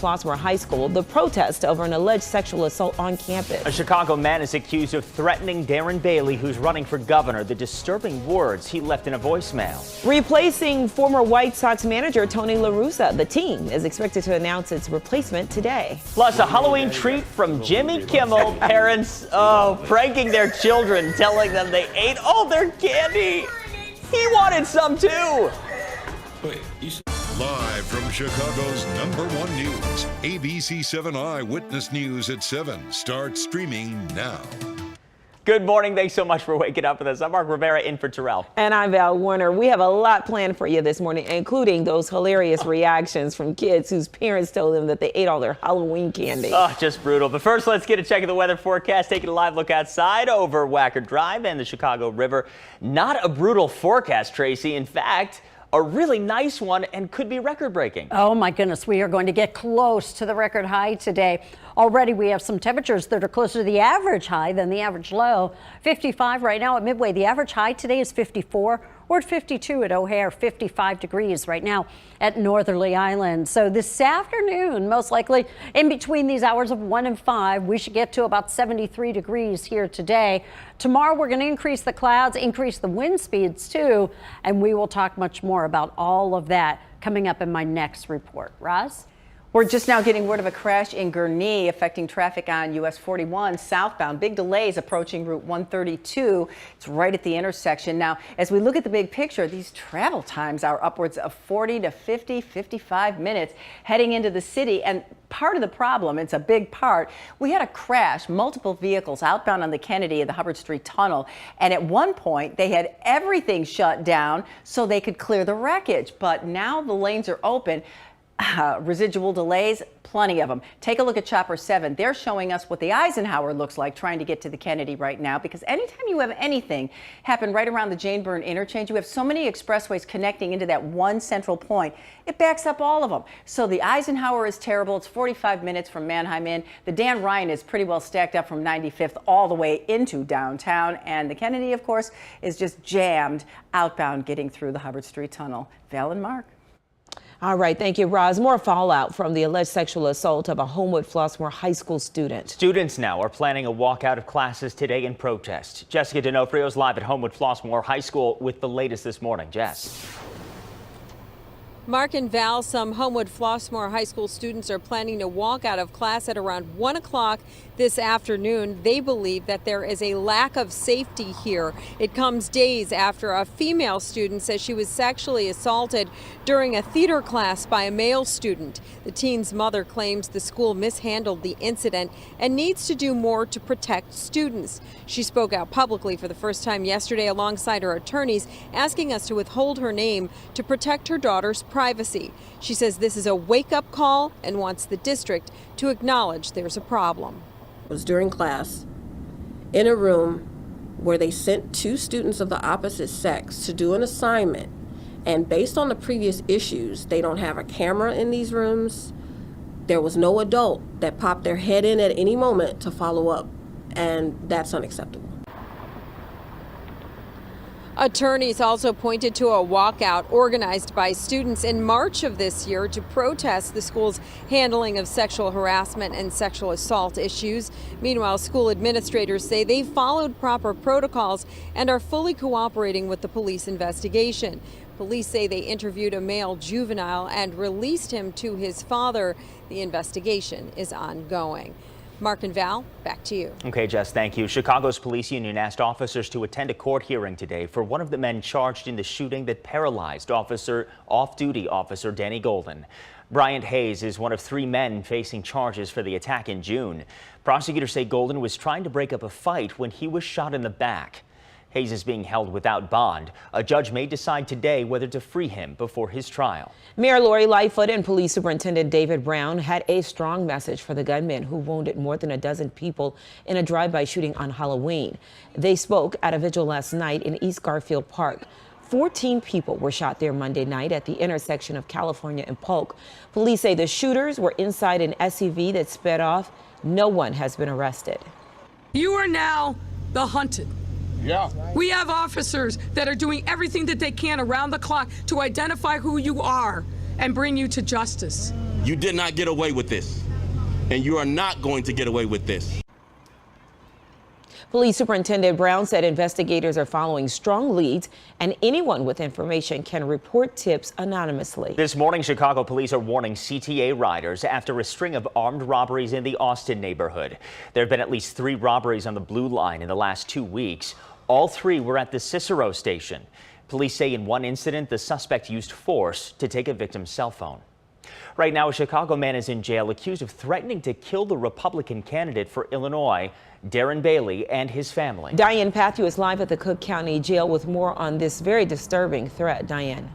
Flossmoor High School, the protest over an alleged sexual assault on campus. A Chicago man is accused of threatening Darren Bailey, who's running for governor. The disturbing words he left in a voicemail. Replacing former White Sox manager Tony La Russa, the team is expected to announce its replacement today. Plus, a Halloween treat from Jimmy Kimmel. Parents, pranking their children, telling them they ate all their candy. He wanted some too. Live from Chicago's #1 news, ABC 7 Eyewitness News at 7 starts streaming now. Good morning. Thanks so much for waking up with us. I'm Mark Rivera in for Terrell. And I'm Val Warner. We have a lot planned for you this morning, including those hilarious reactions from kids whose parents told them that they ate all their Halloween candy. Oh, just brutal. But first, let's get a check of the weather forecast. Taking a live look outside over Wacker Drive and the Chicago River. Not a brutal forecast, Tracy. In fact, a really nice one and could be record-breaking. Oh my goodness, we are going to get close to the record high today. Already we have some temperatures that are closer to the average high than the average low. 55 right now at Midway. The average high today is 54. We're at 52 at O'Hare, 55 degrees right now at Northerly Island. So this afternoon, most likely in between these hours of 1 and 5, we should get to about 73 degrees here today. Tomorrow, we're going to increase the clouds, increase the wind speeds too, and we will talk much more about all of that coming up in my next report. Roz? We're just now getting word of a crash in Gurnee affecting traffic on US 41 southbound. Big delays approaching Route 132. It's right at the intersection. Now, as we look at the big picture, these travel times are upwards of 40 to 50, 55 minutes heading into the city. And part of the problem, it's a big part, we had a crash, multiple vehicles outbound on the Kennedy and the Hubbard Street Tunnel. And at one point, they had everything shut down so they could clear the wreckage. But now the lanes are open. Residual delays, plenty of them. Take a look at Chopper 7. They're showing us what the Eisenhower looks like trying to get to the Kennedy right now, because anytime you have anything happen right around the Jane Byrne interchange, you have so many expressways connecting into that one central point, it backs up all of them. So the Eisenhower is terrible. It's 45 minutes from Manheim in. The Dan Ryan is pretty well stacked up from 95th all the way into downtown. And the Kennedy, of course, is just jammed outbound getting through the Hubbard Street Tunnel. Val and Mark. All right, thank you, Roz. More fallout from the alleged sexual assault of a Homewood-Flossmoor high school student. Students now are planning a walkout of classes today in protest. Jessica D'Onofrio is live at Homewood-Flossmoor High School with the latest this morning. Jess. Mark and Val, some Homewood-Flossmoor High School students are planning to walk out of class at around 1 o'clock this afternoon. They believe that there is a lack of safety here. It comes days after a female student says she was sexually assaulted during a theater class by a male student. The teen's mother claims the school mishandled the incident and needs to do more to protect students. She spoke out publicly for the first time yesterday alongside her attorneys, asking us to withhold her name to protect her daughter's privacy. She says this is a wake-up call and wants the district to acknowledge there's a problem. It was during class in a room where they sent two students of the opposite sex to do an assignment, and based on the previous issues, they don't have a camera in these rooms. There was no adult that popped their head in at any moment to follow up, and that's unacceptable. Attorneys also pointed to a walkout organized by students in March of this year to protest the school's handling of sexual harassment and sexual assault issues. Meanwhile, school administrators say they followed proper protocols and are fully cooperating with the police investigation. Police say they interviewed a male juvenile and released him to his father. The investigation is ongoing. Mark and Val, back to you. Okay, Jess, thank you. Chicago's police union asked officers to attend a court hearing today for one of the men charged in the shooting that paralyzed off-duty officer Danny Golden. Bryant Hayes is one of 3 men facing charges for the attack in June. Prosecutors say Golden was trying to break up a fight when he was shot in the back. Hayes is being held without bond. A judge may decide today whether to free him before his trial. Mayor Lori Lightfoot and Police Superintendent David Brown had a strong message for the gunman who wounded more than a dozen people in a drive-by shooting on Halloween. They spoke at a vigil last night in East Garfield Park. 14 people were shot there Monday night at the intersection of California and Polk. Police say the shooters were inside an SUV that sped off. No one has been arrested. You are now the hunted. Yeah. We have officers that are doing everything that they can around the clock to identify who you are. and bring you to justice. You did not get away with this, and you are not going to get away with this. Police Superintendent Brown said investigators are following strong leads and anyone with information can report tips anonymously. This morning, Chicago police are warning CTA riders after a string of armed robberies in the Austin neighborhood. There have been at least 3 robberies on the Blue Line in the last 2 weeks. All 3 were at the Cicero station. Police say in one incident, the suspect used force to take a victim's cell phone. Right now, a Chicago man is in jail accused of threatening to kill the Republican candidate for Illinois, Darren Bailey, and his family. Diane Patthew is live at the Cook County Jail with more on this very disturbing threat. Diane.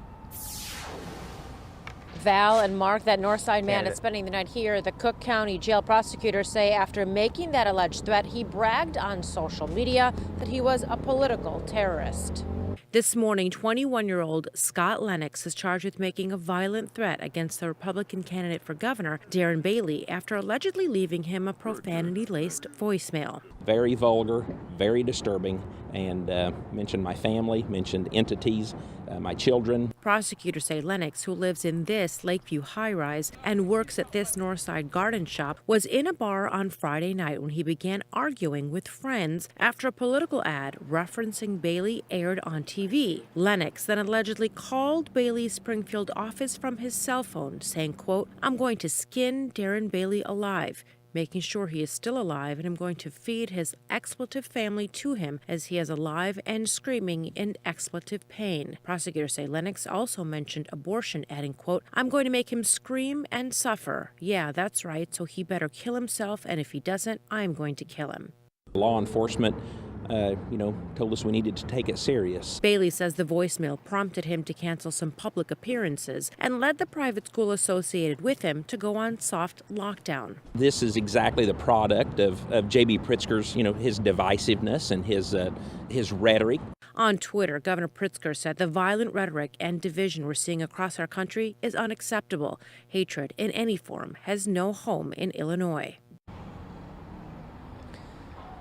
Val and Mark, that Northside man is spending the night here. The Cook County Jail prosecutors say after making that alleged threat, he bragged on social media that he was a political terrorist. This morning, 21-year-old Scott Lennox is charged with making a violent threat against the Republican candidate for governor, Darren Bailey, after allegedly leaving him a profanity-laced voicemail. Very vulgar, very disturbing, and mentioned my family, mentioned entities, my children. Prosecutors say Lennox, who lives in this Lakeview high-rise and works at this Northside garden shop, was in a bar on Friday night when he began arguing with friends after a political ad referencing Bailey aired on TV. Lennox then allegedly called Bailey's Springfield office from his cell phone, saying, quote, "I'm going to skin Darren Bailey alive, making sure he is still alive, and I'm going to feed his expletive family to him as he is alive and screaming in expletive pain." Prosecutors say Lennox also mentioned abortion, adding, quote, "I'm going to make him scream and suffer. Yeah, that's right, so he better kill himself, and if he doesn't, I'm going to kill him." Law enforcement told us we needed to take it serious. Bailey says the voicemail prompted him to cancel some public appearances and led the private school associated with him to go on soft lockdown. This is exactly the product of J.B. Pritzker's, his divisiveness and his rhetoric. On Twitter, Governor Pritzker said the violent rhetoric and division we're seeing across our country is unacceptable. Hatred in any form has no home in Illinois.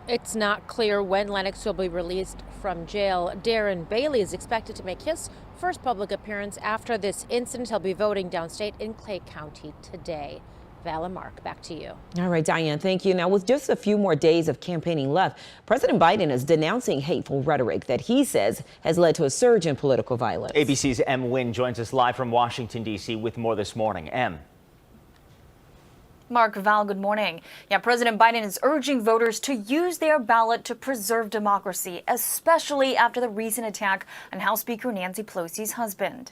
It's not clear when Lennox will be released from jail. Darren Bailey is expected to make his first public appearance after this incident. He'll be voting downstate in Clay County today. Val and Mark, back to you. All right, Diane, thank you. Now, with just a few more days of campaigning left, President Biden is denouncing hateful rhetoric that he says has led to a surge in political violence. ABC's Em Nguyen joins us live from Washington, D.C. with more this morning. Em. Mark, Val, good morning. Yeah, President Biden is urging voters to use their ballot to preserve democracy, especially after the recent attack on House Speaker Nancy Pelosi's husband.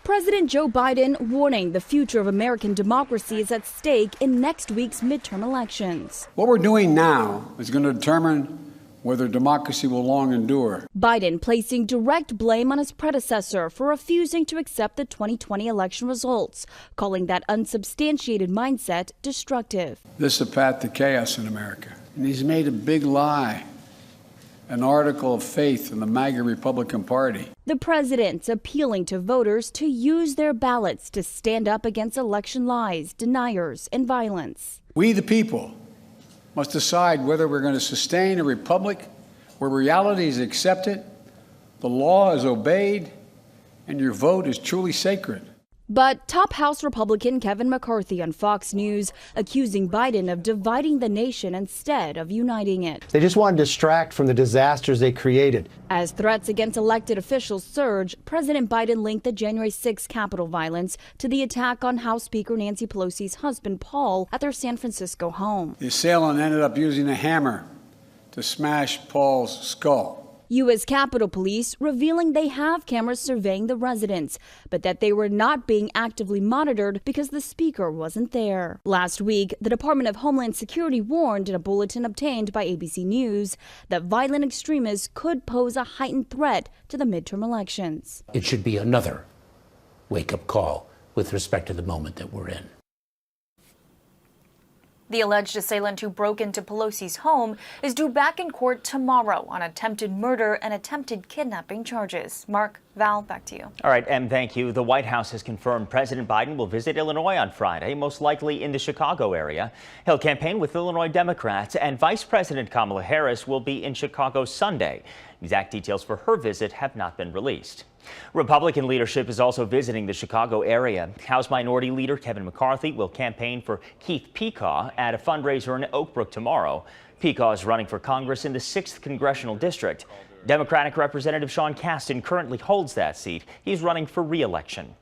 President Joe Biden warning the future of American democracy is at stake in next week's midterm elections. What we're doing now is going to determine whether democracy will long endure. Biden placing direct blame on his predecessor for refusing to accept the 2020 election results, calling that unsubstantiated mindset destructive. This is a path to chaos in America. And he's made a big lie an article of faith in the MAGA Republican Party. The president's appealing to voters to use their ballots to stand up against election lies, deniers, and violence. We, the people, must decide whether we're going to sustain a republic where reality is accepted, the law is obeyed, and your vote is truly sacred. But top House Republican Kevin McCarthy on Fox News accusing Biden of dividing the nation instead of uniting it. They just want to distract from the disasters they created. As threats against elected officials surge, President Biden linked the January 6 Capitol violence to the attack on House Speaker Nancy Pelosi's husband, Paul, at their San Francisco home. The assailant ended up using a hammer to smash Paul's skull. U.S. Capitol Police revealing they have cameras surveying the residence, but that they were not being actively monitored because the speaker wasn't there. Last week, the Department of Homeland Security warned in a bulletin obtained by ABC News that violent extremists could pose a heightened threat to the midterm elections. It should be another wake-up call with respect to the moment that we're in. The alleged assailant who broke into Pelosi's home is due back in court tomorrow on attempted murder and attempted kidnapping charges. Mark, Val, back to you. All right, Em, thank you. The White House has confirmed President Biden will visit Illinois on Friday, most likely in the Chicago area. He'll campaign with Illinois Democrats, and Vice President Kamala Harris will be in Chicago Sunday. Exact details for her visit have not been released. Republican leadership is also visiting the Chicago area. House Minority Leader Kevin McCarthy will campaign for Keith Pecaw at a fundraiser in Oak Brook tomorrow. Pecaw is running for Congress in the 6th Congressional District. Democratic Representative Sean Casten currently holds that seat. He's running for re-election.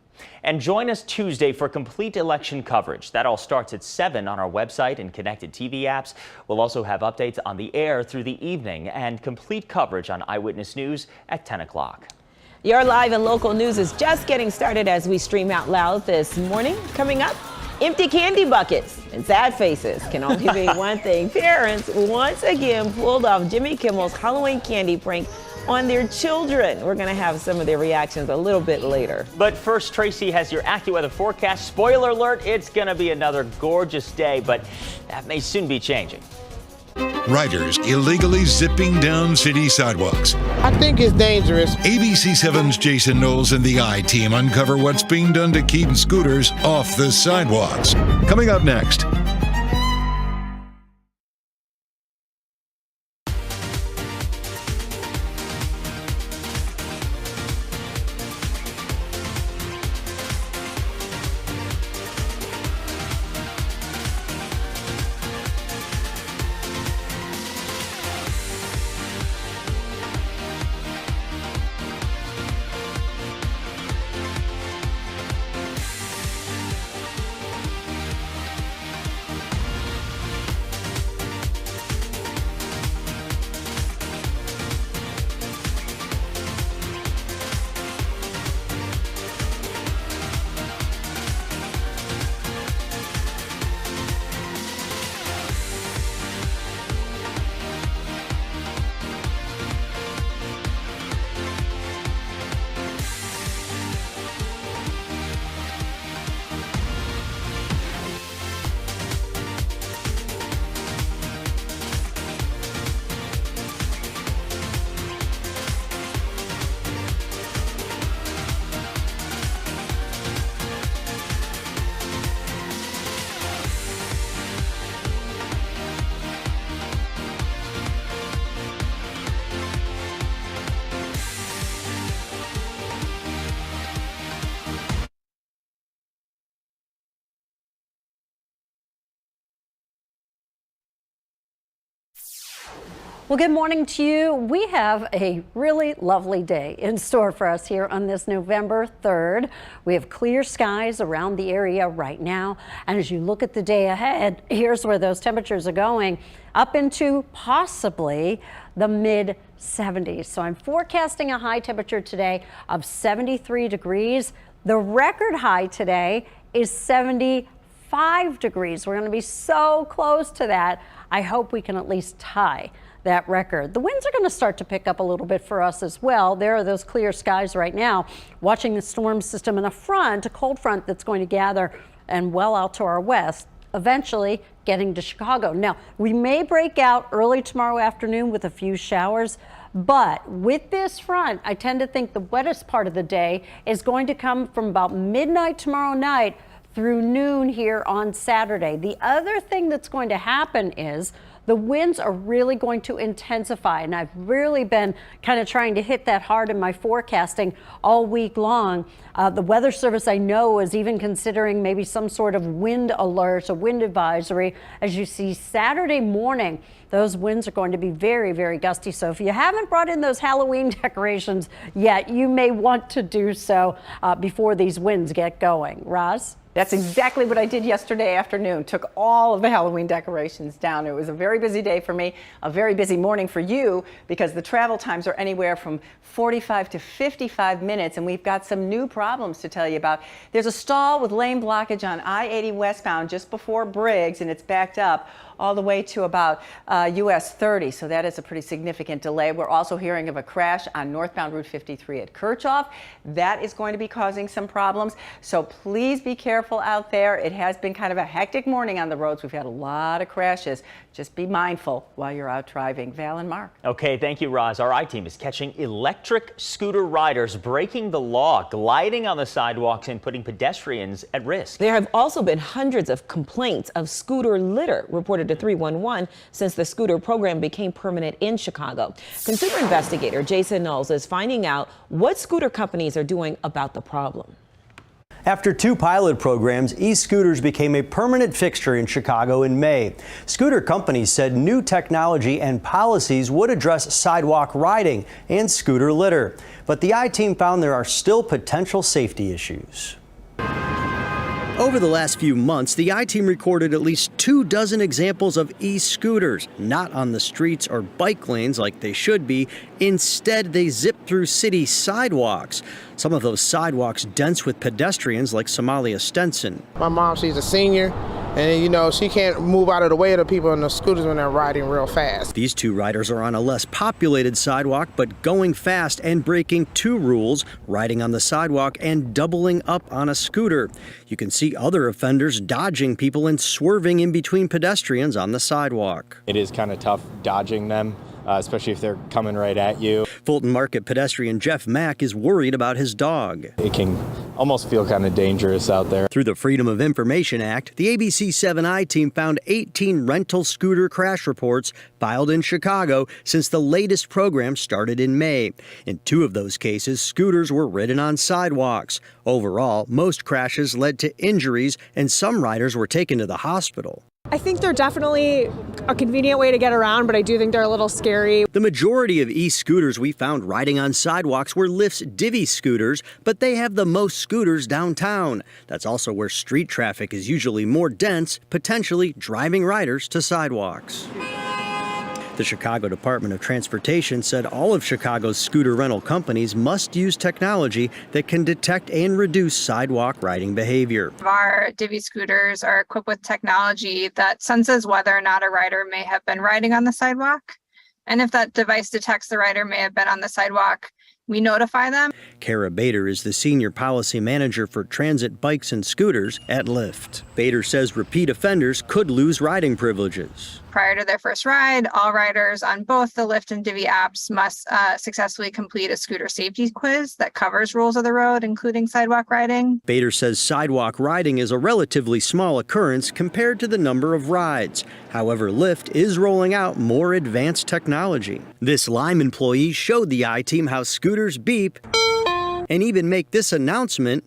And join us Tuesday for complete election coverage. That all starts at 7 on our website and connected TV apps. We'll also have updates on the air through the evening and complete coverage on Eyewitness News at 10 o'clock. Your live and local news is just getting started as we stream out loud this morning. Coming up, empty candy buckets and sad faces can only mean one thing. Parents once again pulled off Jimmy Kimmel's Halloween candy prank on their children. We're going to have some of their reactions a little bit later. But first, Tracy has your AccuWeather forecast. Spoiler alert, it's going to be another gorgeous day, but that may soon be changing. Riders illegally zipping down city sidewalks. I think it's dangerous. ABC 7's Jason Knowles and the I-Team uncover what's being done to keep scooters off the sidewalks. Coming up next. Well, good morning to you. We have a really lovely day in store for us here on this November 3rd. We have clear skies around the area right now. And as you look at the day ahead, here's where those temperatures are going up into possibly the mid 70s. So I'm forecasting a high temperature today of 73 degrees. The record high today is 75 degrees. We're going to be so close to that. I hope we can at least tie that record. The winds are going to start to pick up a little bit for us as well. There are those clear skies right now, watching the storm system in the front, a cold front that's going to gather and well out to our west, eventually getting to Chicago. Now, we may break out early tomorrow afternoon with a few showers, but with this front, I tend to think the wettest part of the day is going to come from about midnight tomorrow night through noon here on Saturday. The other thing that's going to happen is the winds are really going to intensify, and I've really been kind of trying to hit that hard in my forecasting all week long. The Weather Service, I know, is even considering maybe some sort of wind alert, a wind advisory. As you see, Saturday morning, those winds are going to be very, very gusty. So if you haven't brought in those Halloween decorations yet, you may want to do so before these winds get going. Roz? That's exactly what I did yesterday afternoon. Took all of the Halloween decorations down. It was a very busy day for me, a very busy morning for you, because the travel times are anywhere from 45 to 55 minutes, and we've got some new problems to tell you about. There's a stall with lane blockage on I-80 westbound just before Briggs, and it's backed up all the way to about US 30, so that is a pretty significant delay. We're also hearing of a crash on northbound Route 53 at Kirchhoff. That is going to be causing some problems, so please be careful out there. It has been kind of a hectic morning on the roads. We've had a lot of crashes. Just be mindful while you're out driving. Val and Mark. Okay, thank you, Roz. Our I-Team is catching electric scooter riders breaking the law, gliding on the sidewalks and putting pedestrians at risk. There have also been hundreds of complaints of scooter litter reported to 311 since the scooter program became permanent in Chicago. Consumer investigator Jason Knowles is finding out what scooter companies are doing about the problem. After 2 pilot programs, e-scooters became a permanent fixture in Chicago in May. Scooter companies said new technology and policies would address sidewalk riding and scooter litter. But the I-Team found there are still potential safety issues. Over the last few months, the I-Team recorded at least 24 examples of e-scooters, not on the streets or bike lanes like they should be. Instead, they zip through city sidewalks. Some of those sidewalks dense with pedestrians like Somalia Stenson. My mom, she's a senior, and you know, she can't move out of the way of the people in the scooters when they're riding real fast. These 2 riders are on a less populated sidewalk, but going fast and breaking 2 rules, riding on the sidewalk and doubling up on a scooter. You can see other offenders dodging people and swerving in between pedestrians on the sidewalk. It is kind of tough dodging them, especially if they're coming right at you. Fulton Market pedestrian Jeff Mack is worried about his dog. It can almost feel kind of dangerous out there. Through the Freedom of Information Act, the ABC7 I-Team found 18 rental scooter crash reports filed in Chicago since the latest program started in May. In 2 of those cases, scooters were ridden on sidewalks. Overall, most crashes led to injuries and some riders were taken to the hospital. I think they're definitely a convenient way to get around, but I do think they're a little scary. The majority of e-scooters we found riding on sidewalks were Lyft's Divvy scooters, but they have the most scooters downtown. That's also where street traffic is usually more dense, potentially driving riders to sidewalks. The Chicago Department of Transportation said all of Chicago's scooter rental companies must use technology that can detect and reduce sidewalk riding behavior. Our Divvy scooters are equipped with technology that senses whether or not a rider may have been riding on the sidewalk. And if that device detects the rider may have been on the sidewalk, we notify them. Kara Bader is the senior policy manager for transit bikes and scooters at Lyft. Bader says repeat offenders could lose riding privileges. Prior to their first ride, all riders on both the Lyft and Divvy apps must successfully complete a scooter safety quiz that covers rules of the road, including sidewalk riding. Bader says sidewalk riding is a relatively small occurrence compared to the number of rides. However, Lyft is rolling out more advanced technology. This Lime employee showed the I-Team how scooters beep and even make this announcement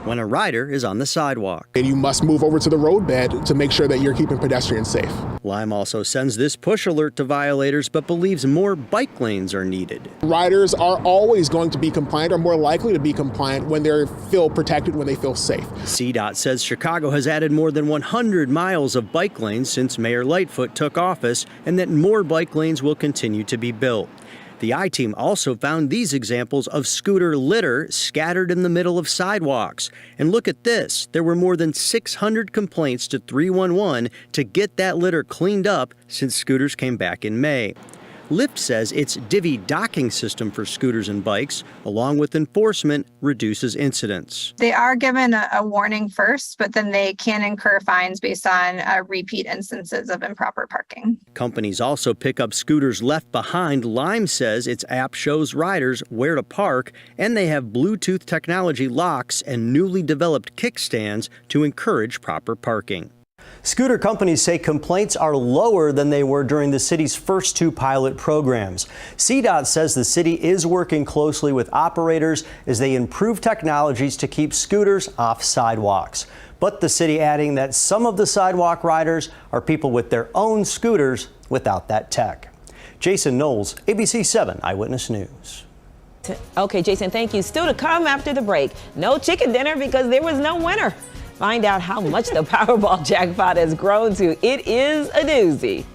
when a rider is on the sidewalk. And you must move over to the roadbed to make sure that you're keeping pedestrians safe. Lime also sends this push alert to violators, but believes more bike lanes are needed. Riders are always going to be compliant, or more likely to be compliant, when they feel protected, when they feel safe. CDOT says Chicago has added more than 100 miles of bike lanes since Mayor Lightfoot took office, and that more bike lanes will continue to be built. The I-Team also found these examples of scooter litter scattered in the middle of sidewalks. And look at this. There were more than 600 complaints to 311 to get that litter cleaned up since scooters came back in May. Lyft says its Divvy docking system for scooters and bikes, along with enforcement, reduces incidents. They are given a warning first, but then they can incur fines based on repeat instances of improper parking. Companies also pick up scooters left behind. Lime says its app shows riders where to park, and they have Bluetooth technology locks and newly developed kickstands to encourage proper parking. Scooter companies say complaints are lower than they were during the city's first 2 pilot programs. CDOT says the city is working closely with operators as they improve technologies to keep scooters off sidewalks. But the city adding that some of the sidewalk riders are people with their own scooters without that tech. Jason Knowles, ABC7 Eyewitness News. Okay, Jason, thank you. Still to come after the break, no chicken dinner because there was no winner. Find out how much the Powerball jackpot has grown to. It is a doozy.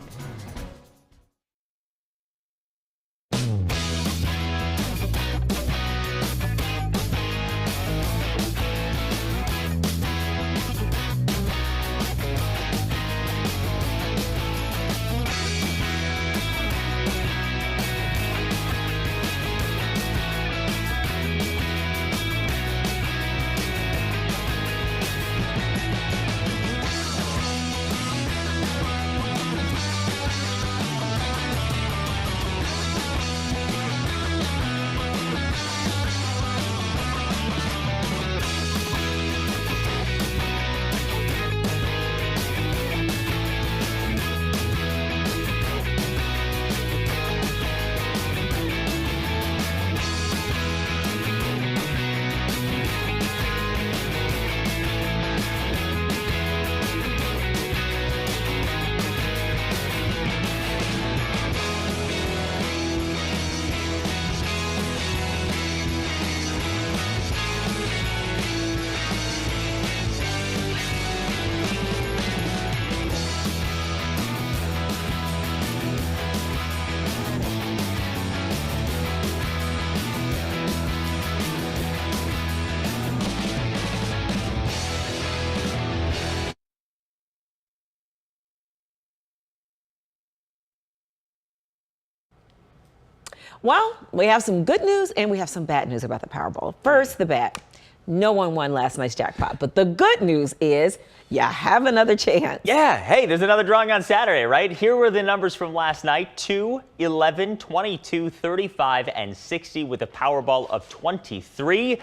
Well, we have some good news and we have some bad news about the Powerball. First, the bad. No one won last night's jackpot. But the good news is you have another chance. Yeah, hey, there's another drawing on Saturday, right? Here were the numbers from last night: 2, 11, 22, 35, and 60 with a Powerball of 23.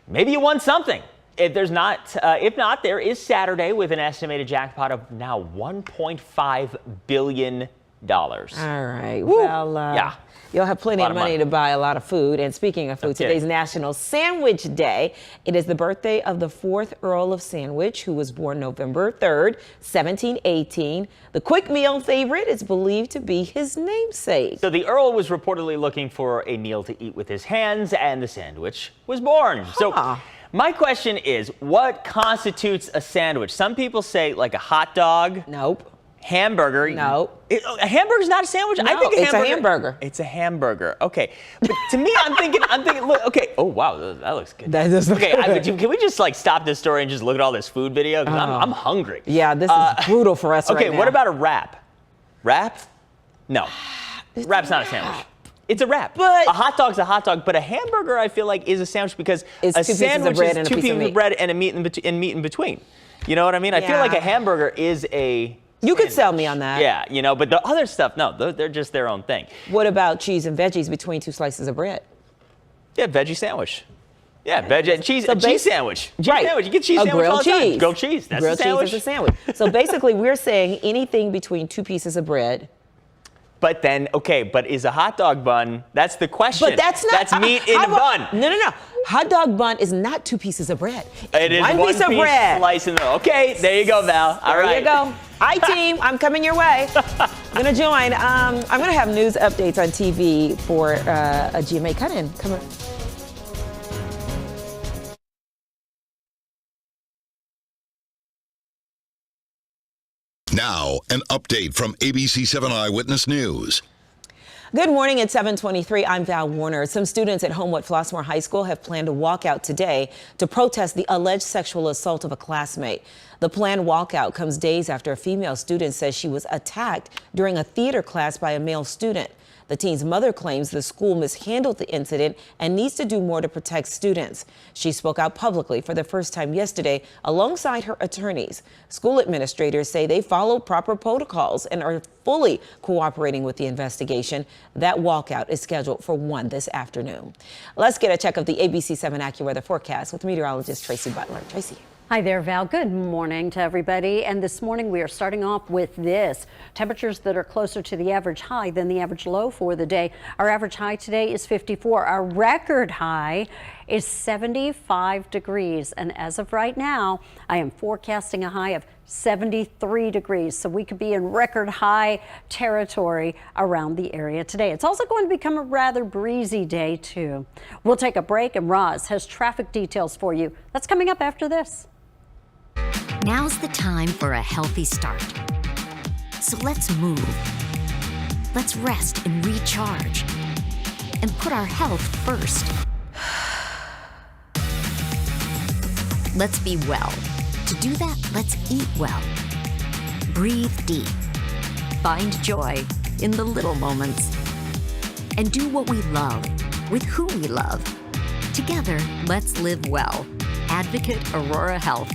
Maybe you won something. If not, there is Saturday with an estimated jackpot of now $1.5 billion. All right. Woo. Well, yeah. You'll have plenty of money to buy a lot of food. And speaking of food, Okay. today's National Sandwich Day. It is the birthday of the 4th Earl of Sandwich, who was born November 3rd, 1718. The quick meal favorite is believed to be his namesake. So the Earl was reportedly looking for a meal to eat with his hands, and the sandwich was born. So my question is, what constitutes a sandwich? Some people say like a hot dog. Nope. Hamburger. No. A hamburger's not a sandwich? No, I think it's a hamburger. It's a hamburger. Okay. But to me, I'm thinking, look, okay. Oh, wow. That looks good. That does look good. Can we just like stop this story and just look at all this food video? Because I'm hungry. Yeah, this is brutal for us right now. Okay, what about a wrap? Wrap? No. Wrap's not a sandwich. It's a wrap. But a hot dog's a hot dog, but a hamburger I feel like is a sandwich because It's a 2 pieces of sandwich bread is and a 2 piece of pieces meat. of bread and meat in between. You know what I mean? I feel like a hamburger is a You could sell me on that. Yeah, but the other stuff, no, they're just their own thing. What about cheese and veggies between 2 slices of bread? Yeah, veggie sandwich. Yeah, veggie and cheese, a cheese sandwich. Cheese Right. sandwich. You get cheese A sandwich all grilled the time. cheese. Grilled cheese. That's Grilled a sandwich. cheese is a sandwich. So basically, we're saying anything between 2 pieces of bread. But then, okay, but is a hot dog bun, that's the question. But that's not. That's meat in a bun. No. Hot dog bun is not 2 pieces of bread. It is one piece of bread. Slice in the middle. Okay, there you go, Val. All right. There you go. I-team, I'm coming your way. I'm going to join. I'm going to have news updates on TV for a GMA cut-in. Come on. Now, an update from ABC 7 Eyewitness News. Good morning at 7:23. I'm Val Warner. Some students at Homewood-Flossmoor High School have planned to walk out today to protest the alleged sexual assault of a classmate. The planned walkout comes days after a female student says she was attacked during a theater class by a male student. The teen's mother claims the school mishandled the incident and needs to do more to protect students. She spoke out publicly for the first time yesterday alongside her attorneys. School administrators say they followed proper protocols and are fully cooperating with the investigation. That walkout is scheduled for 1 this afternoon. Let's get a check of the ABC 7 AccuWeather forecast with meteorologist Tracy Butler. Tracy. Hi there, Val. Good morning to everybody. And this morning we are starting off with this. Temperatures that are closer to the average high than the average low for the day. Our average high today is 54. Our record high is 75 degrees. And as of right now, I am forecasting a high of 73 degrees. So we could be in record high territory around the area today. It's also going to become a rather breezy day too. We'll take a break and Roz has traffic details for you. That's coming up after this. Now's the time for a healthy start. So let's move. Let's rest and recharge. And put our health first. Let's be well. To do that, let's eat well. Breathe deep. Find joy in the little moments. And do what we love with who we love. Together, let's live well. Advocate Aurora Health.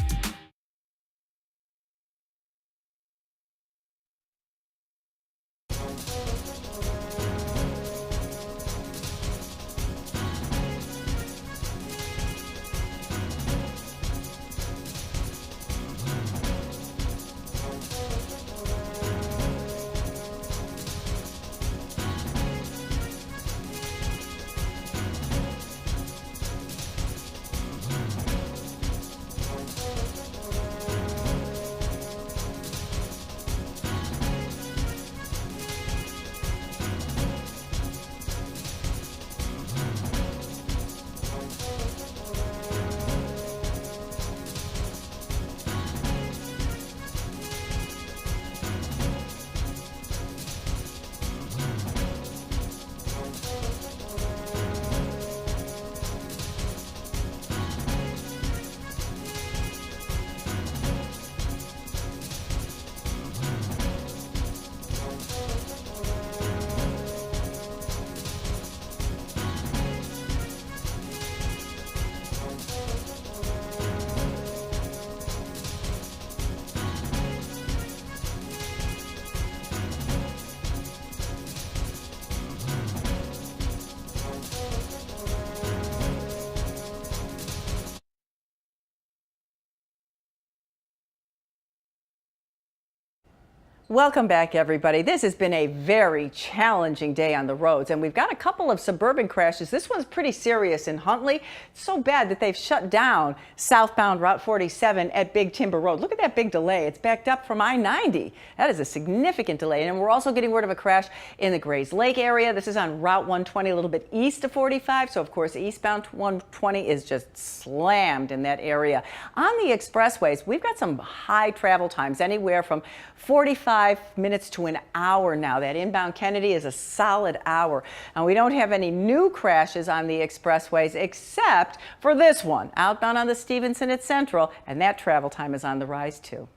Welcome back, everybody. This has been a very challenging day on the roads, and we've got a couple of suburban crashes. This one's pretty serious in Huntley. It's so bad that they've shut down southbound Route 47 at Big Timber Road. Look at that big delay. It's backed up from I-90. That is a significant delay. And we're also getting word of a crash in the Grays Lake area. This is on Route 120, a little bit east of 45. So, of course, eastbound 120 is just slammed in that area. On the expressways, we've got some high travel times, anywhere from 45 minutes to an hour now. That inbound Kennedy is a solid hour. And we don't have any new crashes on the expressways except for this one outbound on the Stevenson at Central, and that travel time is on the rise too.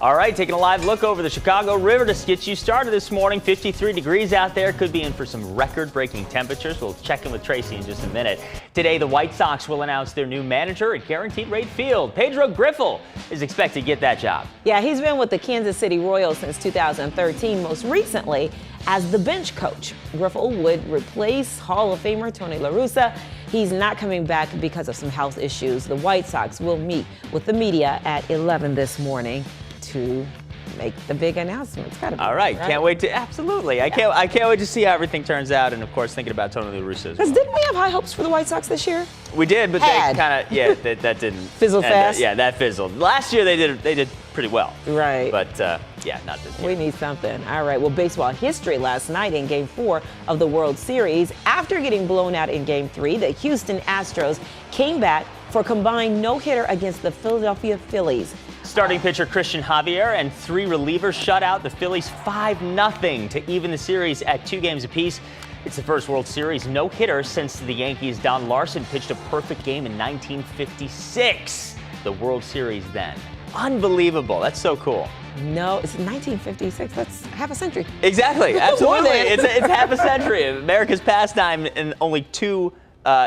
All right, taking a live look over the Chicago River to get you started this morning. 53 degrees out there. Could be in for some record-breaking temperatures. We'll check in with Tracy in just a minute. Today, the White Sox will announce their new manager at Guaranteed Rate Field. Pedro Griffel is expected to get that job. Yeah, he's been with the Kansas City Royals since 2013, most recently as the bench coach. Griffel would replace Hall of Famer Tony La Russa. He's not coming back because of some health issues. The White Sox will meet with the media at 11 this morning to make the big announcement. It's gotta be. All right, can't wait to, absolutely. Yeah. I can't wait to see how everything turns out, and of course thinking about Tony La Russa as well. Because didn't we have high hopes for the White Sox this year? We did, but they kind of, yeah, that didn't. Fizzle fast? Yeah, that fizzled. Last year they did pretty well. Right. But yeah, not this year. We need something. All right, well, baseball history last night in Game 4 of the World Series. After getting blown out in Game 3, the Houston Astros came back for a combined no-hitter against the Philadelphia Phillies. Starting pitcher Christian Javier and 3 relievers shut out the Phillies 5-0 to even the series at 2 games apiece. It's the first World Series no-hitter since the Yankees' Don Larson pitched a perfect game in 1956. The World Series then. Unbelievable. That's so cool. No, it's 1956. That's half a century. Exactly. Absolutely. it's half a century. America's pastime, and only 2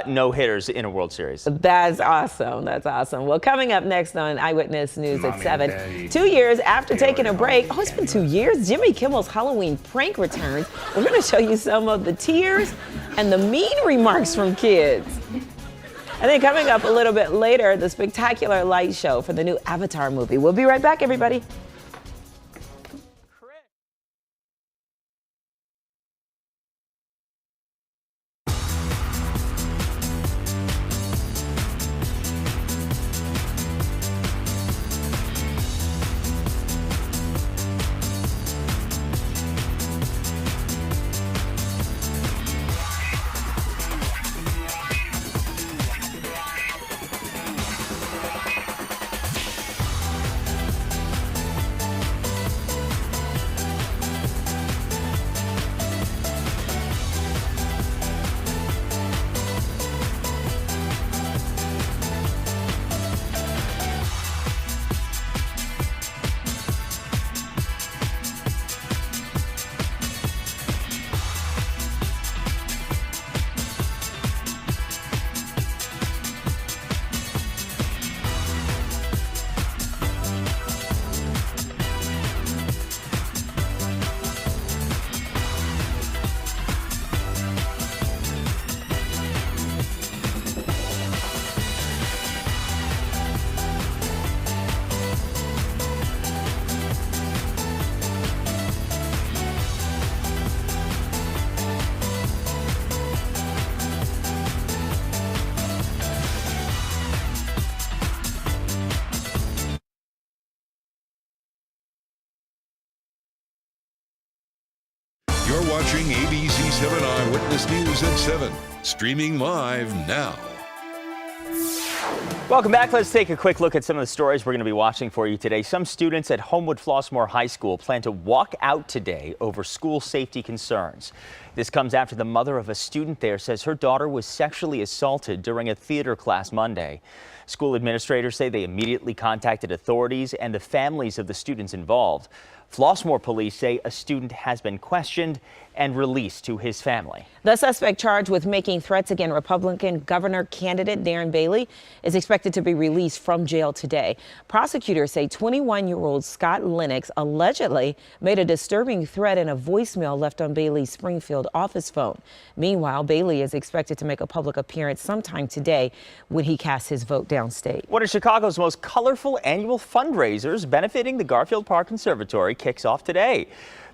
no-hitters in a World Series. That's awesome. That's awesome. Well, coming up next on Eyewitness News at 7, 2 years after taking a break, it's been 2 years, Jimmy Kimmel's Halloween prank returns. We're going to show you some of the tears and the mean remarks from kids. And then coming up a little bit later, the spectacular light show for the new Avatar movie. We'll be right back, everybody. You're watching ABC 7 Eyewitness News at 7, streaming live now. Welcome back. Let's take a quick look at some of the stories we're going to be watching for you today. Some students at Homewood-Flossmoor High School plan to walk out today over school safety concerns. This comes after the mother of a student there says her daughter was sexually assaulted during a theater class Monday. School administrators say they immediately contacted authorities and the families of the students involved. Flossmoor police say a student has been questioned and released to his family. The suspect charged with making threats against Republican governor candidate Darren Bailey is expected to be released from jail today. Prosecutors say 21-year-old Scott Lennox allegedly made a disturbing threat in a voicemail left on Bailey's Springfield office phone. Meanwhile, Bailey is expected to make a public appearance sometime today when he casts his vote downstate. One of Chicago's most colorful annual fundraisers benefiting the Garfield Park Conservatory kicks off today.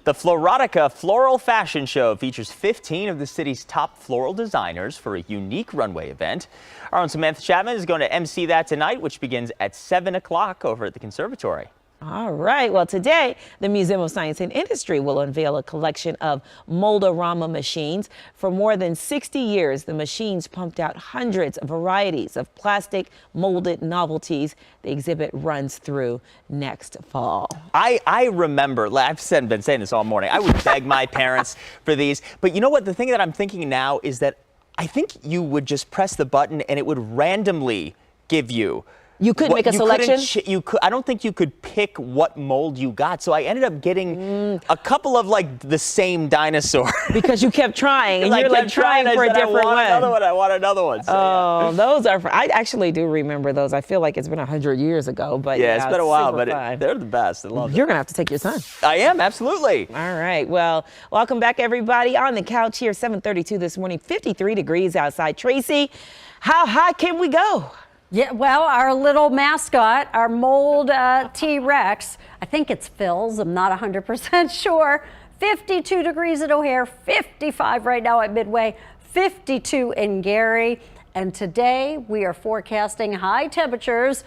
The Floratica Floral Fashion Show features 15 of the city's top floral designers for a unique runway event. Our own Samantha Chapman is going to MC that tonight, which begins at 7 o'clock over at the conservatory. All right. Well, today, the Museum of Science and Industry will unveil a collection of Mold-A-Rama machines. For more than 60 years, the machines pumped out hundreds of varieties of plastic molded novelties. The exhibit runs through next fall. I remember, I've been saying this all morning, I would beg my parents for these. But you know what? The thing that I'm thinking now is that I think you would just press the button and it would randomly give you. You could make a selection? I don't think you could pick what mold you got. So I ended up getting a couple of like the same dinosaur. Because you kept trying and you're like trying for a different one. I want another one. So, oh, those are, I actually do remember those. I feel like it's been 100 years ago, but yeah, it's been a while, but they're the best. I love You're going to have to take your son. I am, absolutely. All right. Well, welcome back, everybody. On the couch here, 7:32 this morning, 53 degrees outside. Tracy, how high can we go? Yeah, well, our little mascot, our mold T-Rex, I think it's Phil's, I'm not 100% sure. 52 degrees at O'Hare, 55 right now at Midway, 52 in Gary. And today we are forecasting high temperatures.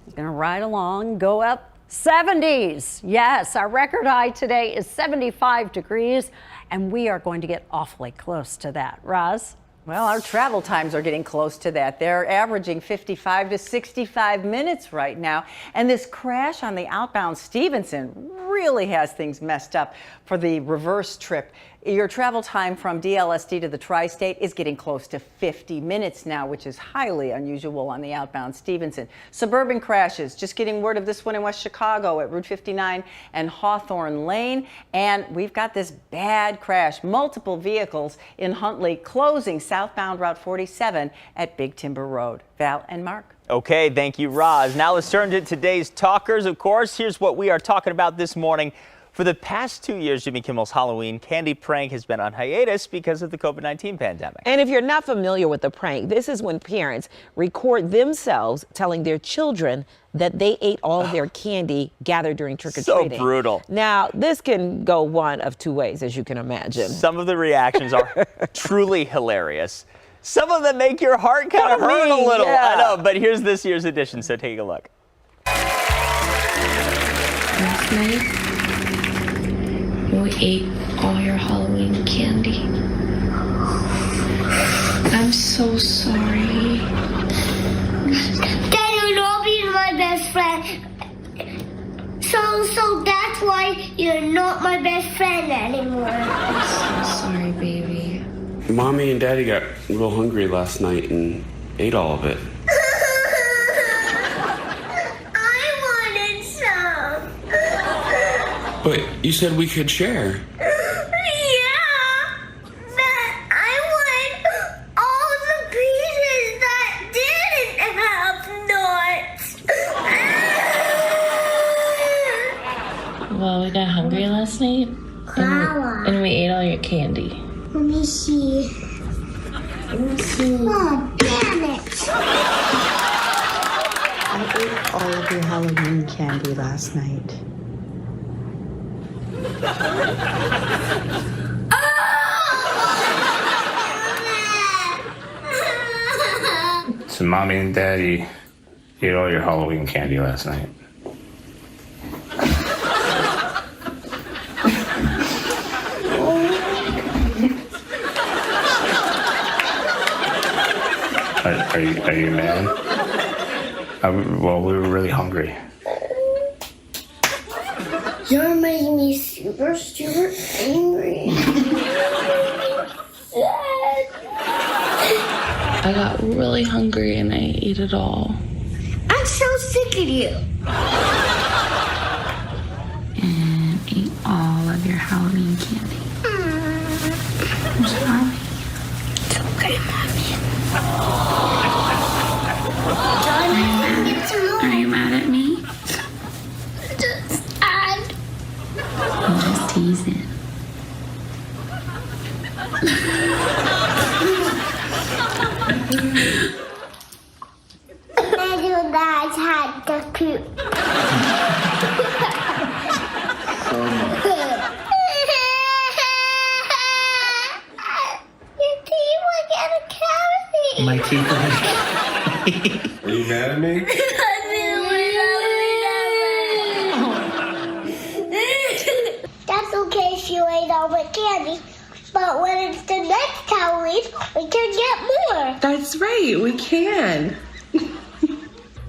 I'm going to ride along, go up 70s. Yes, our record high today is 75 degrees, and we are going to get awfully close to that. Roz? Well, our travel times are getting close to that. They're averaging 55 to 65 minutes right now. And this crash on the outbound Stevenson really has things messed up for the reverse trip. Your travel time from DLSD to the tri-state is getting close to 50 minutes now, which is highly unusual on the outbound Stevenson. Suburban crashes, just getting word of this one in West Chicago at Route 59 and Hawthorne Lane. And we've got this bad crash, multiple vehicles in Huntley closing southbound Route 47 at Big Timber Road. Val and Mark. Okay, thank you, Roz. Now let's turn to today's talkers. Of course, here's what we are talking about this morning. For the past 2 years, Jimmy Kimmel's Halloween candy prank has been on hiatus because of the COVID-19 pandemic. And if you're not familiar with the prank, this is when parents record themselves telling their children that they ate all their candy gathered during trick-or-treating. So brutal. Now, this can go one of two ways, as you can imagine. Some of the reactions are truly hilarious. Some of them make your heart kind of hurt a little. Yeah. I know, but here's this year's edition, so take a look. Last night, we ate all your Halloween candy. I'm so sorry. Daddy, Robbie's my best friend. So that's why you're not my best friend anymore. I'm so sorry, baby. Mommy and Daddy got real hungry last night and ate all of it. But you said we could share. Yeah, but I want all the pieces that didn't have nuts. Well, we got hungry last night, and we ate all your candy. Let me see. Oh, damn it. I ate all of your Halloween candy last night. So Mommy and Daddy ate all your Halloween candy last night. Are you mad? Well, we were really hungry. You're making me super angry. I got really hungry and I ate it all. pranking you. And ate all of your Halloween candy. I'm sorry. It's okay, Mommy. Are you mad at me? Just add. I'm just teasing. And you guys had the cute. Your teeth will get a cavity. My teeth are you mad at me? That's okay if you ate all the candy, but when it's the next Halloween, we can get more. That's right, we can.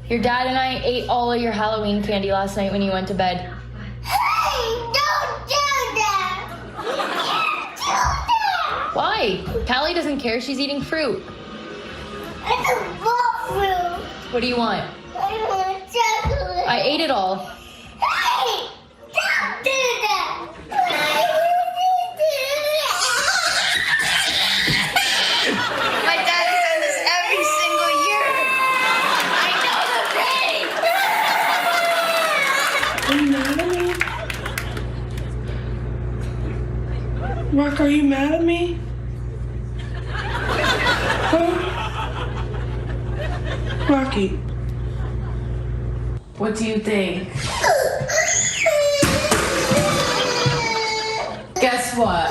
Your dad and I ate all of your Halloween candy last night when you went to bed. Hey, don't do that! You can't do that! Why? Callie doesn't care, she's eating fruit. I don't want fruit. What do you want? I want chocolate. I ate it all. Hey, don't do that! My daddy says this every single year. I know the pain. Mark, are you mad at me? Huh? Rocky, what do you think? Guess what?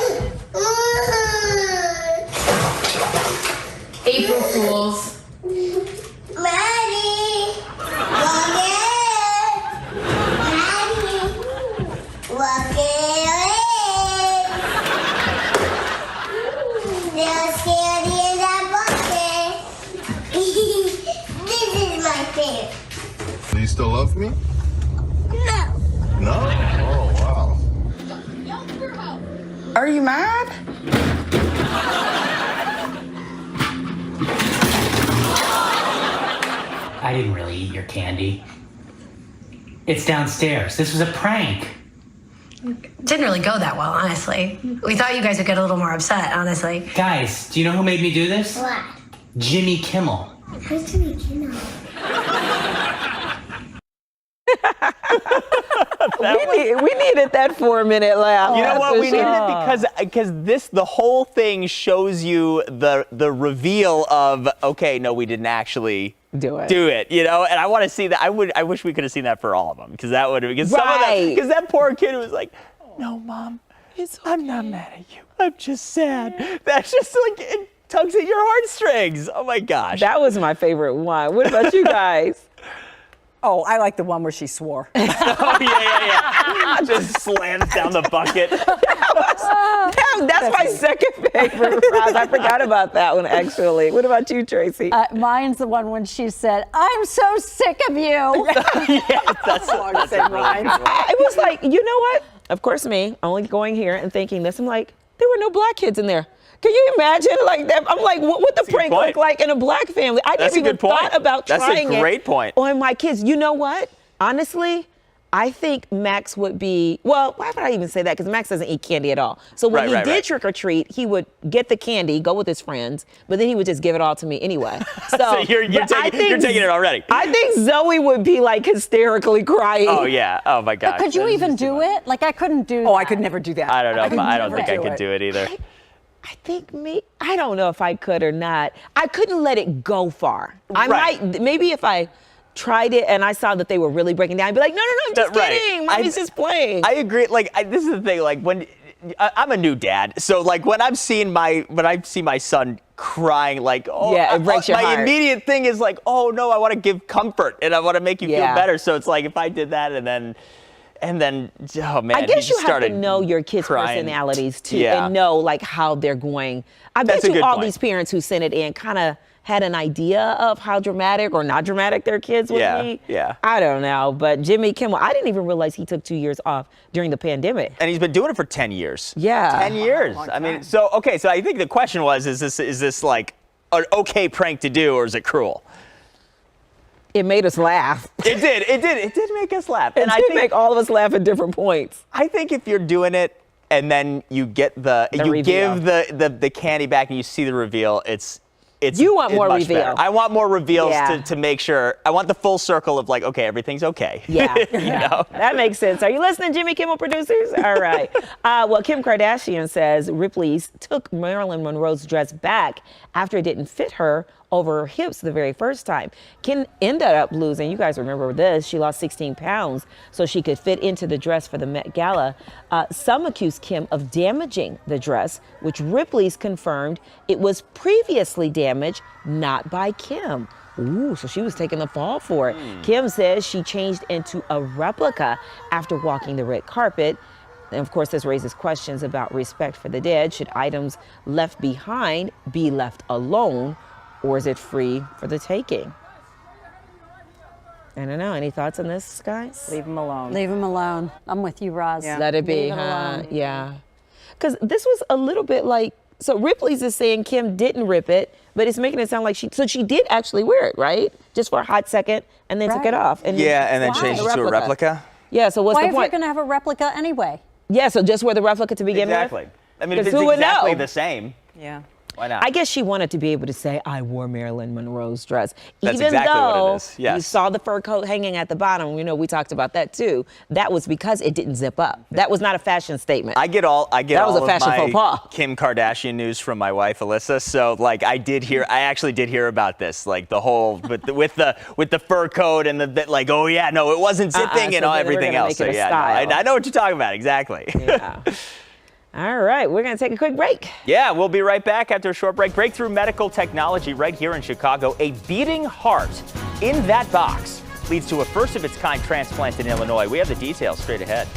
April Fools. Maddie! Walk it away! There's candy in that bucket. This is my favorite. Do you still love me? No. No? Oh, wow. Are you mad? I didn't really eat your candy. It's downstairs. This was a prank. Didn't really go that well, honestly. We thought you guys would get a little more upset, honestly. Guys, do you know who made me do this? What? Jimmy Kimmel. Who's Jimmy Kimmel? We needed that 4-minute laugh. You know what? For We needed sure. it because the whole thing shows you the reveal of, okay, no, we didn't actually do it. You know, and I want to see that. I wish we could have seen that for all of them, because that would have, because some of them, because that poor kid was like, no, Mom, I'm not mad at you. I'm just sad. That's just like, it tugs at your heartstrings. Oh my gosh. That was my favorite one. What about you guys? Oh, I like the one where she swore. Oh, yeah. Just slams down the bucket. That's my second favorite. I forgot about that one, actually. What about you, Tracy? Mine's the one when she said, I'm so sick of you. That's along the same lines. I was like, you know what? Of course, me, only going here and thinking this. I'm like, there were no black kids in there. Can you imagine like that? I'm like, what would the prank look like in a black family? I never even thought about trying it. That's a great point. On my kids. You know what? Honestly, I think Max would be, well, why would I even say that? Because Max doesn't eat candy at all. So when he did trick or treat, he would get the candy, go with his friends, but then he would just give it all to me anyway. So you're taking it already. I think Zoe would be like hysterically crying. Oh, yeah. Oh, my gosh. But could you even do it? Like, I couldn't do that. Oh, I could never do that. I don't know. I don't think I could do it either. I think I don't know if I could or not. I couldn't let it go far. I might, maybe if I tried it and I saw that they were really breaking down, I'd be like, no, I'm just kidding. Mommy's just playing. I agree. Like, this is the thing. Like, when I'm a new dad, so like when I see my son crying, like, oh, yeah, it breaks your my heart. immediate thing is like, oh no, I want to give comfort and I want to make you feel better. So it's like if I did that and then, oh man, I guess you have to started know your kids' crying. personalities too, Yeah. and know like how they're going. I bet you all these parents who sent it in kind of had an idea of how dramatic or not dramatic their kids would be. Yeah. I don't know, but Jimmy Kimmel, I didn't even realize he took 2 years off during the pandemic. And he's been doing it for 10 years. Yeah. 10 years. I mean, so I think the question was, is this like an okay prank to do, or is it cruel? It made us laugh. It did make us laugh. And I think make all of us laugh at different points. I think if you're doing it and then you get you give the candy back and you see the reveal, you want more much reveal. Better. I want more reveals Yeah. to make sure. I want the full circle of like, okay, everything's okay. Yeah, You know? That makes sense. Are you listening, Jimmy Kimmel producers? All right. Well, Kim Kardashian says Ripley's took Marilyn Monroe's dress back after it didn't fit her over her hips the very first time. Kim ended up losing, you guys remember this, she lost 16 pounds so she could fit into the dress for the Met Gala. Some accused Kim of damaging the dress, which Ripley's confirmed it was previously damaged, not by Kim. Ooh, so she was taking the fall for it. Kim says she changed into a replica after walking the red carpet. And of course, this raises questions about respect for the dead. Should items left behind be left alone, or is it free for the taking? I don't know. Any thoughts on this, guys? Leave them alone. Leave them alone. I'm with you, Roz. Yeah. Let it be, Leave it huh? alone. Yeah. Because this was a little bit like, so Ripley's is saying Kim didn't rip it, but it's making it sound like she did actually wear it, right? Just for a hot second, and then took it off. And then changed it to a replica. Yeah, so what's Why the if you're point? going to have a replica anyway? Yeah, so just wear the replica to begin Exactly. with? I mean, if it's who would exactly know? the same, Yeah. why not? I guess she wanted to be able to say, I wore Marilyn Monroe's dress. That's Even exactly what it though is, yes. you saw the fur coat hanging at the bottom, we talked about that too. That was because it didn't zip up. That was not a fashion statement. I get all was a of fashion my faux pas. Kim Kardashian news from my wife Alyssa. So like I actually did hear about this, like the whole with the fur coat and the like. Oh yeah, no, it wasn't zipping and so all they were everything gonna else. make it So a yeah, style. I know what you're talking about exactly. Yeah. All right, we're going to take a quick break. Yeah, we'll be right back after a short break. Breakthrough medical technology right here in Chicago. A beating heart in that box leads to a first-of-its-kind transplant in Illinois. We have the details straight ahead.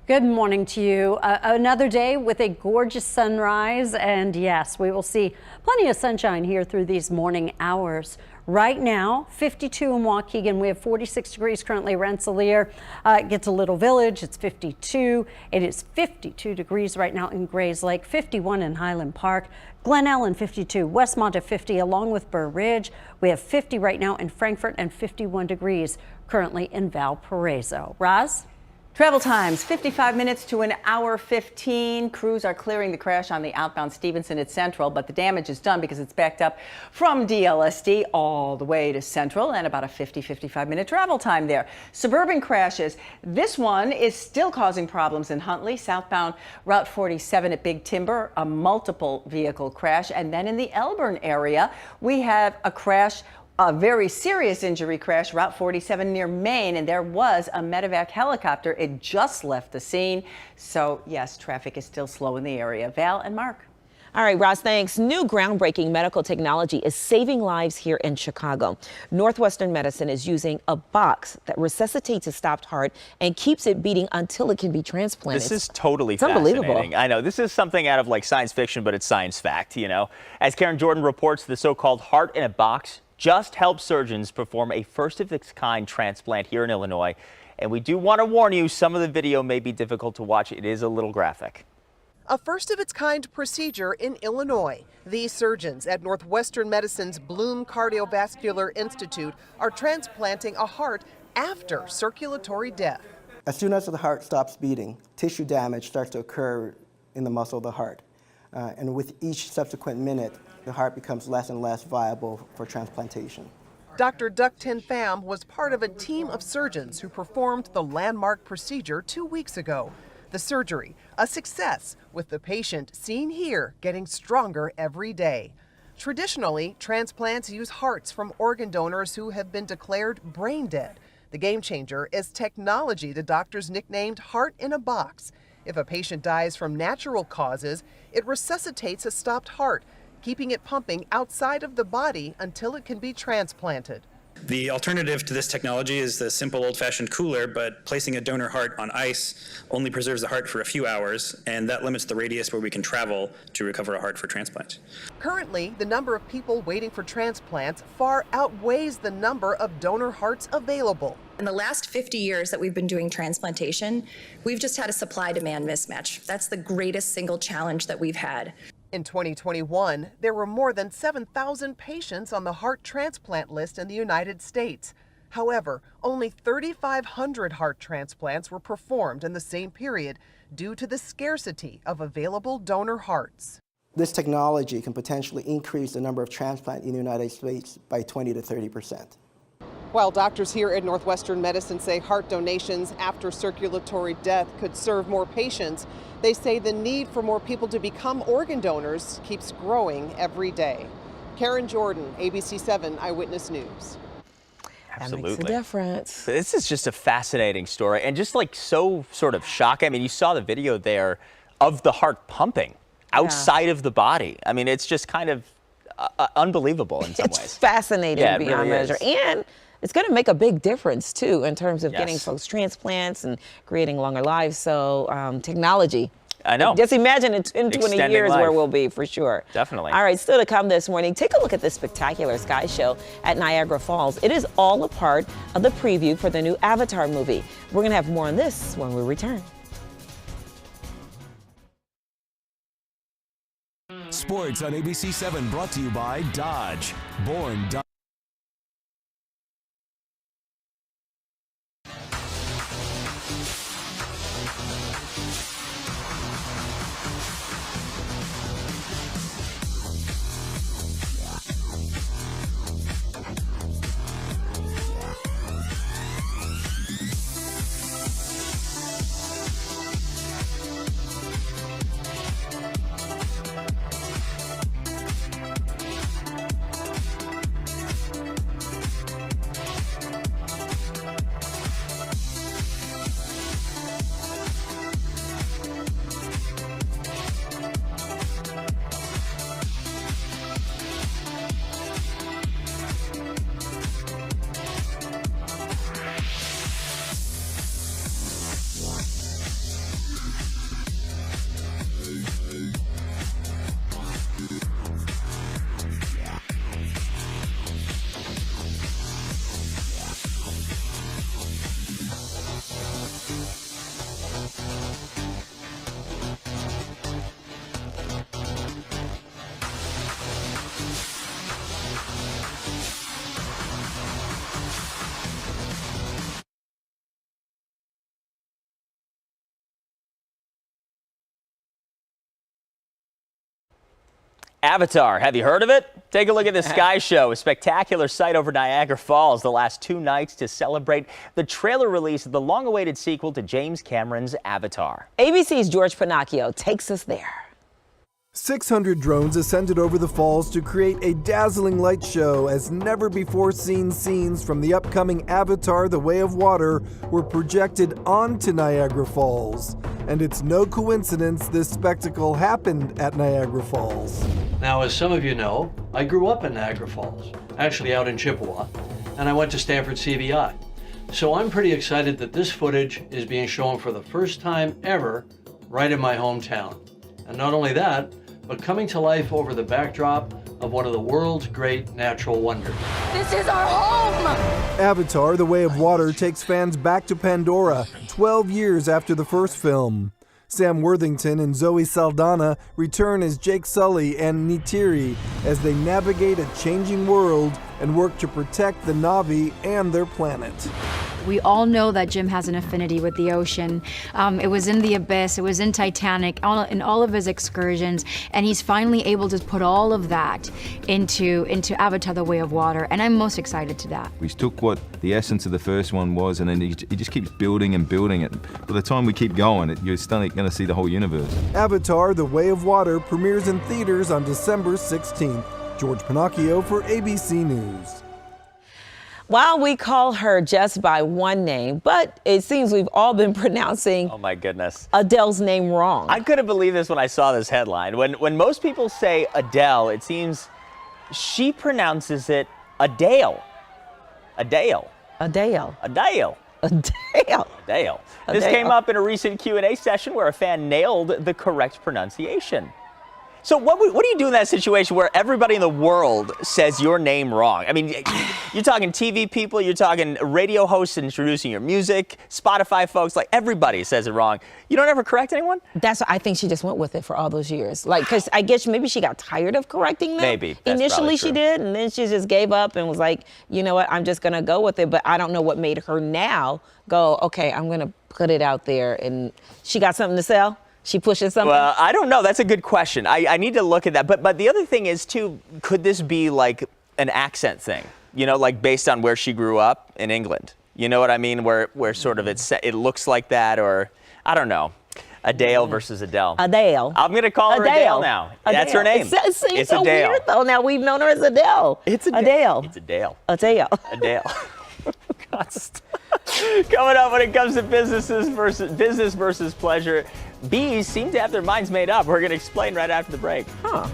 Good morning to you. Another day with a gorgeous sunrise, and yes, we will see plenty of sunshine here through these morning hours. Right now, 52 in Waukegan. We have 46 degrees currently. Rensselaer gets a Little Village. It's 52. It is 52 degrees right now in Grays Lake, 51 in Highland Park. Glen Ellen 52, Westmont at 50, along with Burr Ridge. We have 50 right now in Frankfort and 51 degrees currently in Valparaiso. Roz? Travel times, 55 minutes to an hour 15. Crews are clearing the crash on the outbound Stevenson at Central, but the damage is done because it's backed up from DLSD all the way to Central, and about a 55 minute travel time there. Suburban crashes. This one is still causing problems in Huntley, southbound Route 47 at Big Timber, a multiple vehicle crash. And then in the Elburn area, we have a crash, a very serious injury crash, Route 47 near Maine, and there was a medevac helicopter. It just left the scene. So yes, traffic is still slow in the area. Val and Mark. All right, Ross, thanks. New groundbreaking medical technology is saving lives here in Chicago. Northwestern Medicine is using a box that resuscitates a stopped heart and keeps it beating until it can be transplanted. This is totally unbelievable. fascinating. I know, this is something out of like science fiction, but it's science fact, you know. As Karen Jordan reports, the so-called heart in a box just helps surgeons perform a first-of-its-kind transplant here in Illinois. And we do want to warn you, some of the video may be difficult to watch. It is a little graphic. A first-of-its-kind procedure in Illinois. These surgeons at Northwestern Medicine's Bloom Cardiovascular Institute are transplanting a heart after circulatory death. As soon as the heart stops beating, tissue damage starts to occur in the muscle of the heart. And with each subsequent minute, the heart becomes less and less viable for transplantation. Dr. Duck Tin Pham was part of a team of surgeons who performed the landmark procedure 2 weeks ago. The surgery, a success, with the patient seen here getting stronger every day. Traditionally, transplants use hearts from organ donors who have been declared brain dead. The game changer is technology the doctors nicknamed heart in a box. If a patient dies from natural causes, it resuscitates a stopped heart, keeping it pumping outside of the body until it can be transplanted. The alternative to this technology is the simple old-fashioned cooler, but placing a donor heart on ice only preserves the heart for a few hours, and that limits the radius where we can travel to recover a heart for transplant. Currently, the number of people waiting for transplants far outweighs the number of donor hearts available. In the last 50 years that we've been doing transplantation, we've just had a supply-demand mismatch. That's the greatest single challenge that we've had. In 2021, there were more than 7,000 patients on the heart transplant list in the United States. However, only 3,500 heart transplants were performed in the same period due to the scarcity of available donor hearts. This technology can potentially increase the number of transplants in the United States by 20 to 30%. While doctors here at Northwestern Medicine say heart donations after circulatory death could serve more patients, they say the need for more people to become organ donors keeps growing every day. Karen Jordan, ABC 7 Eyewitness News. Absolutely. That makes a difference. This is just a fascinating story and just like so sort of shocking. I mean, you saw the video there of the heart pumping outside of the body. I mean, it's just kind of unbelievable in some ways. It's fascinating beyond really measure. And it's going to make a big difference, too, in terms of getting folks transplants and creating longer lives. So technology. I know. Just imagine in 20 Extending years life. where we'll be, for sure. Definitely. All right, still to come this morning, take a look at this spectacular sky show at Niagara Falls. It is all a part of the preview for the new Avatar movie. We're going to have more on this when we return. Sports on ABC 7 brought to you by Dodge. Born Dodge. Avatar, have you heard of it? Take a look at the Sky Show, a spectacular sight over Niagara Falls the last 2 nights to celebrate the trailer release of the long-awaited sequel to James Cameron's Avatar. ABC's George Pinocchio takes us there. 600 drones ascended over the falls to create a dazzling light show as never-before-seen scenes from the upcoming Avatar: The Way of Water were projected onto Niagara Falls. And it's no coincidence this spectacle happened at Niagara Falls. Now, as some of you know, I grew up in Niagara Falls, actually out in Chippewa, and I went to Stanford CVI. So I'm pretty excited that this footage is being shown for the first time ever right in my hometown. And not only that, but coming to life over the backdrop of one of the world's great natural wonders. This is our home! Avatar: The Way of Water takes fans back to Pandora 12 years after the first film. Sam Worthington and Zoe Saldana return as Jake Sully and Neytiri as they navigate a changing world and work to protect the Na'vi and their planet. We all know that Jim has an affinity with the ocean. It was in The Abyss, it was in Titanic, in all of his excursions, and he's finally able to put all of that into Avatar: The Way of Water, and I'm most excited to that. We took what the essence of the first one was, and then he just keeps building and building it. By the time we keep going, you're still going to see the whole universe. Avatar: The Way of Water premieres in theaters on December 16th. George Pinocchio for ABC News. While we call her just by one name, but it seems we've all been pronouncing Oh my goodness. Adele's name wrong. I couldn't believe this when I saw this headline. When most people say Adele, it seems she pronounces it Adele. Adele. Adele. Adele. Adele. Adele. This came up in a recent Q&A session where a fan nailed the correct pronunciation. So what do you do in that situation where everybody in the world says your name wrong? I mean, you're talking TV people, you're talking radio hosts introducing your music, Spotify folks, like everybody says it wrong. You don't ever correct anyone? That's I think she just went with it for all those years. Like, because I guess maybe she got tired of correcting them. Maybe. That's Initially probably she true. did, and then she just gave up and was like, you know what, I'm just going to go with it. But I don't know what made her now go, okay, I'm going to put it out there. And she got something to sell? She pushing something? Well, I don't know. That's a good question. I need to look at that. But the other thing is, too, could this be like an accent thing? You know, like based on where she grew up in England? You know what I mean? Where sort of it looks like that, or I don't know. Adele versus Adele. Adele. I'm going to call her Adele now. Adele. That's her name. It seems so Adele. weird, though. Now we've known her as Adele. It's Adele. It's Adele. Adele. Adele. God, coming up when it comes to business versus pleasure, bees seem to have their minds made up. We're going to explain right after the break. Huh.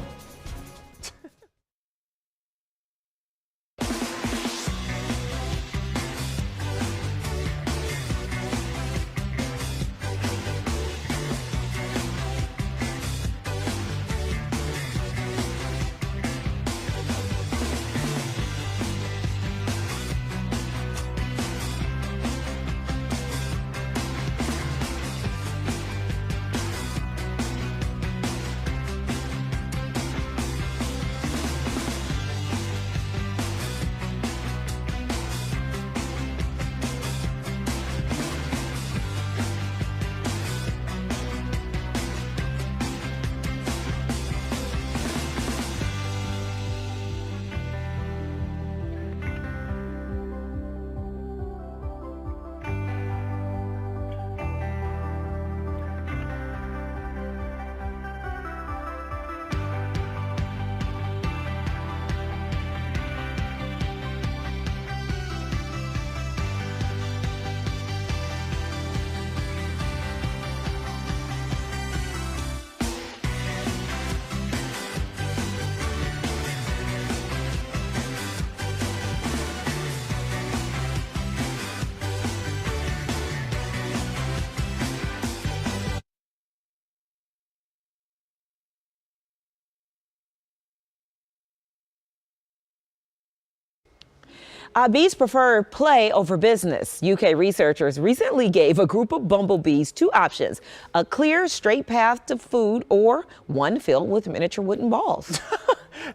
Bees prefer play over business. UK researchers recently gave a group of bumblebees two options: a clear, straight path to food or one filled with miniature wooden balls.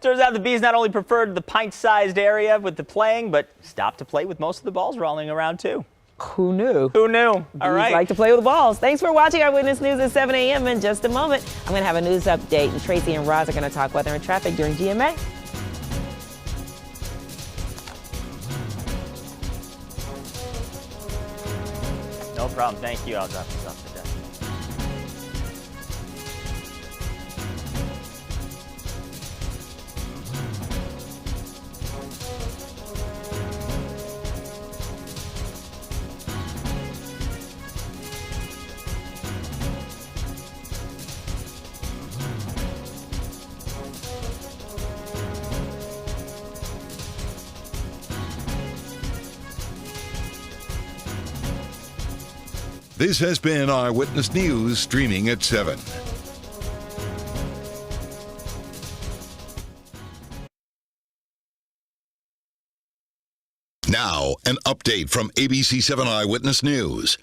Turns out the bees not only preferred the pint-sized area with the playing, but stopped to play with most of the balls rolling around too. Who knew? Who knew? All right. Bees like to play with the balls. Thanks for watching Eyewitness News at 7 a.m. In just a moment, I'm going to have a news update, and Tracy and Roz are going to talk weather and traffic during GMA. No problem. Thank you. I'll drop this off the desk. This has been Eyewitness News, streaming at 7. Now, an update from ABC 7 Eyewitness News.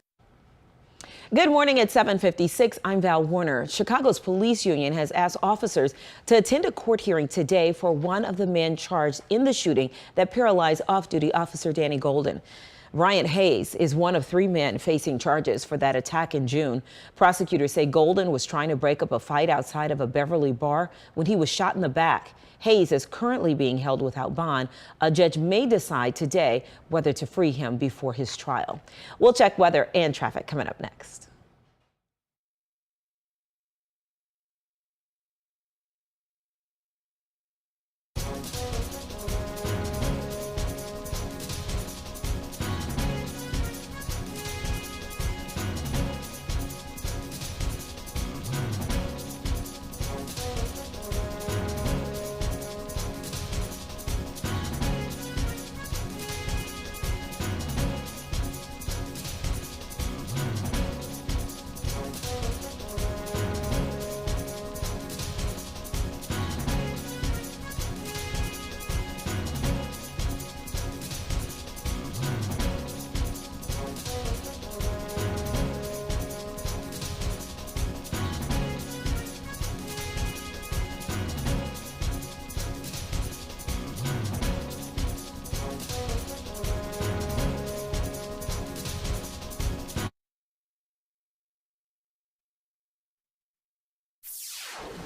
Good morning at 7:56. I'm Val Warner. Chicago's police union has asked officers to attend a court hearing today for one of the men charged in the shooting that paralyzed off-duty officer Danny Golden. Bryant Hayes is one of 3 men facing charges for that attack in June. Prosecutors say Golden was trying to break up a fight outside of a Beverly bar when he was shot in the back. Hayes is currently being held without bond. A judge may decide today whether to free him before his trial. We'll check weather and traffic coming up next.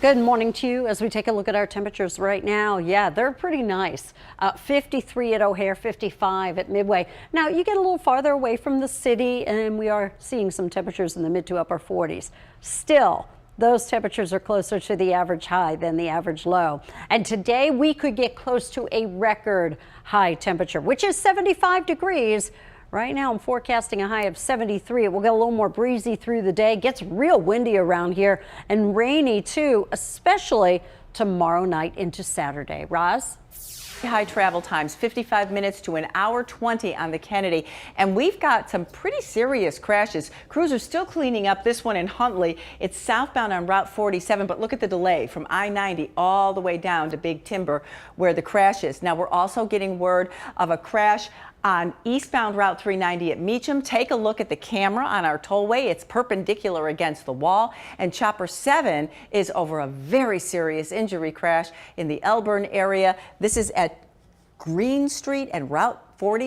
Good morning to you as we take a look at our temperatures right now. Yeah, they're pretty nice. 53 at O'Hare, 55 at Midway. Now you get a little farther away from the city and we are seeing some temperatures in the mid to upper 40s. Still, those temperatures are closer to the average high than the average low. And today we could get close to a record high temperature, which is 75 degrees. Right now I'm forecasting a high of 73. It will get a little more breezy through the day. Gets real windy around here and rainy too, especially tomorrow night into Saturday. Roz? High travel times, 55 minutes to an hour 20 on the Kennedy. And we've got some pretty serious crashes. Crews are still cleaning up this one in Huntley. It's southbound on Route 47, but look at the delay from I-90 all the way down to Big Timber where the crash is. Now we're also getting word of a crash on eastbound Route 390 at Meacham. Take a look at the camera on our tollway. It's perpendicular against the wall. And Chopper 7 is over a very serious injury crash in the Elburn area. This is at Green Street and Route 40.